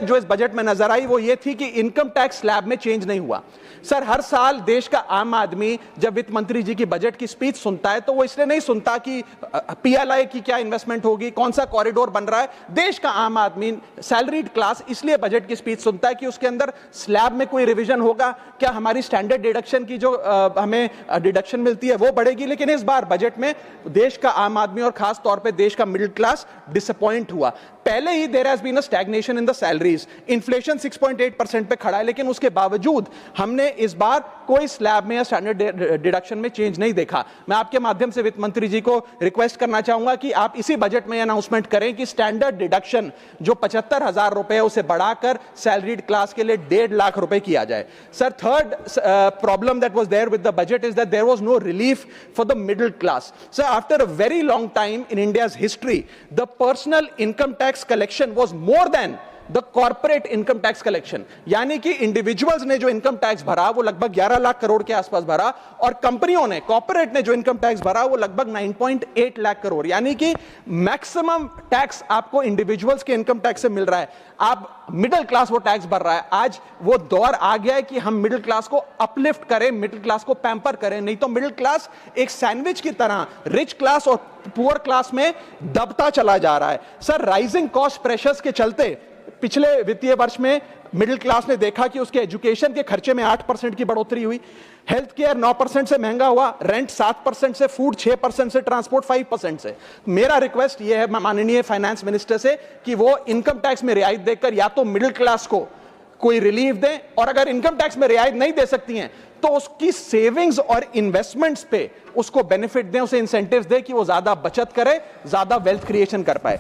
जो इस बजट में नजर आई वो ये थी कि इनकम टैक्स स्लैब में चेंज नहीं हुआ। सर, हर साल देश का आम आदमी जब वित्त मंत्री जी की बजट की स्पीच सुनता है तो वो इसलिए नहीं सुनता कि पीएलआई की क्या इन्वेस्टमेंट होगी, कौन सा कॉरिडोर बन रहा है। देश का आम आदमी, सैलरीड क्लास, इसलिए बजट की स्पीच सुनता है कि उसके अंदर स्लैब में कोई रिवीजन होगा, क्या हमारी स्टैंडर्ड डिडक्शन की जो हमें डिडक्शन मिलती है वो बढ़ेगी। लेकिन इस बार बजट में देश का आम आदमी और खास तौर पर देश का मिडिल क्लास डिसअपॉइंट हुआ। पहले ही there has been a stagnation in the salaries, inflation 6.8% पे खड़ा है, लेकिन उसके बावजूद हमने इस बार कोई स्लैब में या स्टैंडर्ड डिडक्शन में चेंज नहीं देखा। मैं आपके माध्यम से वित्त मंत्री जी को रिक्वेस्ट करना चाहूंगा कि आप इसी बजट में अनाउंसमेंट करें कि स्टैंडर्ड डिडक्शन जो 75,000 रुपए उसे बढ़ाकर सैलरीड क्लास के लिए 1.5 लाख रुपए किया जाए। Sir, third problem that was there with the budget is that there was no relief for the middle class. Sir, after a very long time in India's history the personal income tax collection was more than the corporate income tax collection। यानी कि individuals ने जो income tax भरा वो लगभग 11 लाख करोड़ के आसपास भरा, और कंपनियों ने, कॉर्पोरेट ने जो इनकम टैक्स भरा वो लगभग 9.8 लाख करोड़। यानी कि मैक्सिमम टैक्स आपको इंडिविजुअल्स के इनकम टैक्स से मिल रहा है, आप मिडिल क्लास वो टैक्स भर रहा है। आज वो दौर आ गया है कि हम मिडिल क्लास को अपलिफ्ट करें, मिडिल क्लास को पैम्पर करें, नहीं तो मिडिल क्लास एक सैंडविच की तरह रिच क्लास और पुअर क्लास में दबता चला जा रहा है। सर, राइजिंग कॉस्ट प्रेशर्स के चलते पिछले वित्तीय वर्ष में मिडिल क्लास ने देखा कि उसके एजुकेशन के खर्चे में 8% की बढ़ोतरी हुई, हेल्थ केयर 9% से महंगा हुआ, रेंट 7% से, फूड 6% से, ट्रांसपोर्ट 5% से। मेरा रिक्वेस्ट यह है माननीय फाइनेंस मिनिस्टर से कि वो इनकम टैक्स में रियायत देकर या तो मिडिल क्लास को कोई रिलीफ दें, और अगर इनकम टैक्स में रियायत नहीं दे सकती हैं तो उसकी सेविंग्स और इन्वेस्टमेंट्स पे उसको बेनिफिट दें, उसे इंसेंटिव्स दें कि वो ज्यादा बचत करे, ज्यादा वेल्थ क्रिएशन कर पाए।